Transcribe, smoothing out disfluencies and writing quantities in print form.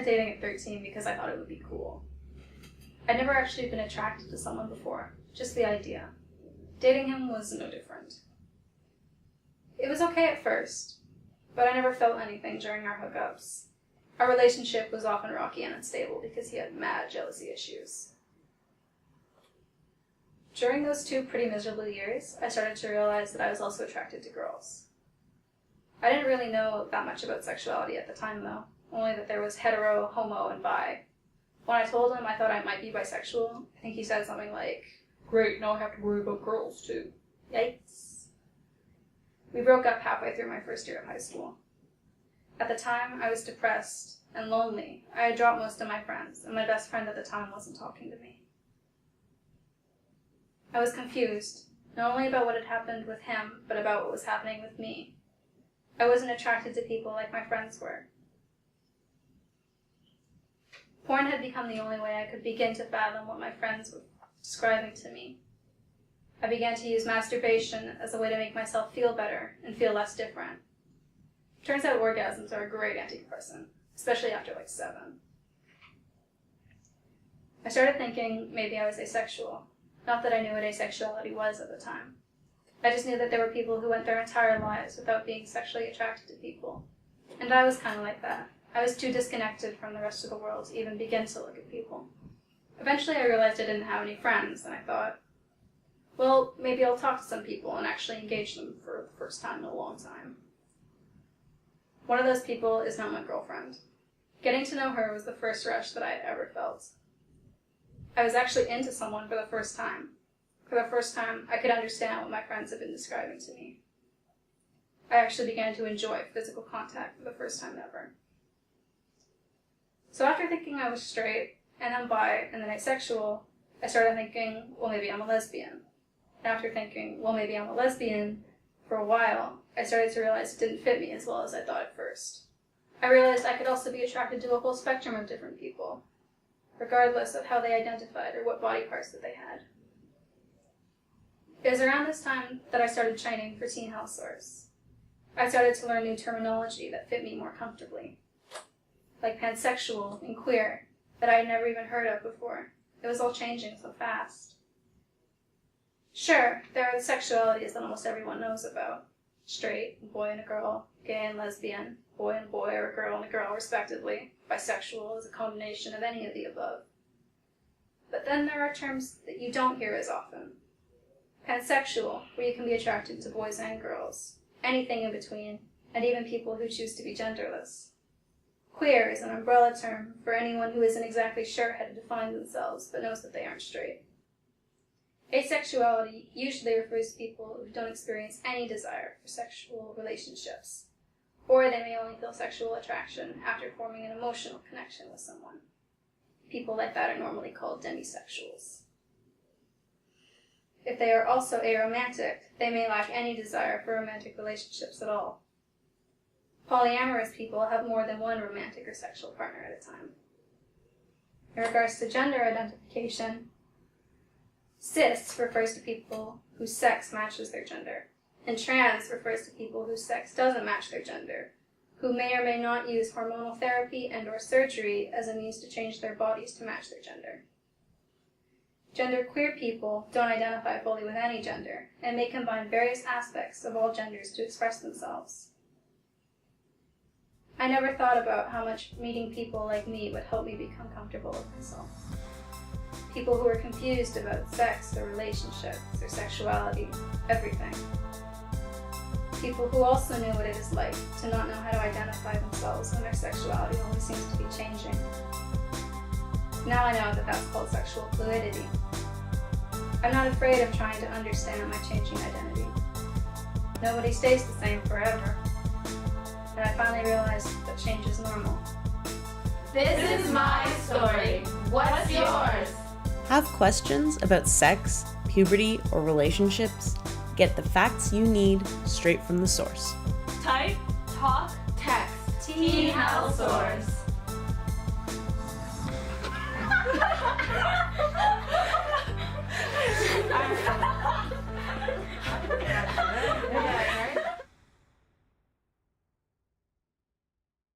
started dating at 13 because I thought it would be cool. I'd never actually been attracted to someone before, just the idea. Dating him was no different. It was okay at first, but I never felt anything during our hookups. Our relationship was often rocky and unstable because he had mad jealousy issues. During those 2 pretty miserable years, I started to realize that I was also attracted to girls. I didn't really know that much about sexuality at the time, though, only that there was hetero, homo, and bi. When I told him I thought I might be bisexual, I think he said something like, "Great, now I have to worry about girls, too." Yikes. We broke up halfway through my first year of high school. At the time, I was depressed and lonely. I had dropped most of my friends, and my best friend at the time wasn't talking to me. I was confused, not only about what had happened with him, but about what was happening with me. I wasn't attracted to people like my friends were. Porn had become the only way I could begin to fathom what my friends were describing to me. I began to use masturbation as a way to make myself feel better and feel less different. Turns out orgasms are a great antidepressant, especially after like 7. I started thinking maybe I was asexual. Not that I knew what asexuality was at the time. I just knew that there were people who went their entire lives without being sexually attracted to people. And I was kind of like that. I was too disconnected from the rest of the world to even begin to look at people. Eventually I realized I didn't have any friends, and I thought, well, maybe I'll talk to some people and actually engage them for the first time in a long time. One of those people is now my girlfriend. Getting to know her was the first rush that I had ever felt. I was actually into someone for the first time. For the first time, I could understand what my friends had been describing to me. I actually began to enjoy physical contact for the first time ever. So after thinking I was straight, and then bi, and then asexual, I started thinking, well, maybe I'm a lesbian. And after thinking, well, maybe I'm a lesbian, for a while, I started to realize it didn't fit me as well as I thought at first. I realized I could also be attracted to a whole spectrum of different people, regardless of how they identified or what body parts that they had. It was around this time that I started training for teen health source. I started to learn new terminology that fit me more comfortably, like pansexual and queer, that I had never even heard of before. It was all changing so fast. Sure, there are the sexualities that almost everyone knows about. Straight, a boy and a girl, gay and lesbian, boy and boy or a girl and a girl respectively. Bisexual is a combination of any of the above. But then there are terms that you don't hear as often. Pansexual, where you can be attracted to boys and girls, anything in between, and even people who choose to be genderless. Queer is an umbrella term for anyone who isn't exactly sure how to define themselves, but knows that they aren't straight. Asexuality usually refers to people who don't experience any desire for sexual relationships, or they may only feel sexual attraction after forming an emotional connection with someone. People like that are normally called demisexuals. If they are also aromantic, they may lack any desire for romantic relationships at all. Polyamorous people have more than one romantic or sexual partner at a time. In regards to gender identification, cis refers to people whose sex matches their gender, and trans refers to people whose sex doesn't match their gender, who may or may not use hormonal therapy and/or surgery as a means to change their bodies to match their gender. Genderqueer people don't identify fully with any gender, and may combine various aspects of all genders to express themselves. I never thought about how much meeting people like me would help me become comfortable with myself. People who are confused about sex or relationships or sexuality, everything. People who also knew what it is like to not know how to identify themselves when their sexuality only seems to be changing. Now I know that that's called sexual fluidity. I'm not afraid of trying to understand my changing identity. Nobody stays the same forever. And I finally realized that change is normal. This is my story. What's yours? Have questions about sex, puberty, or relationships? Get the facts you need straight from the source. Type, talk, text. Teen Health Source. I'm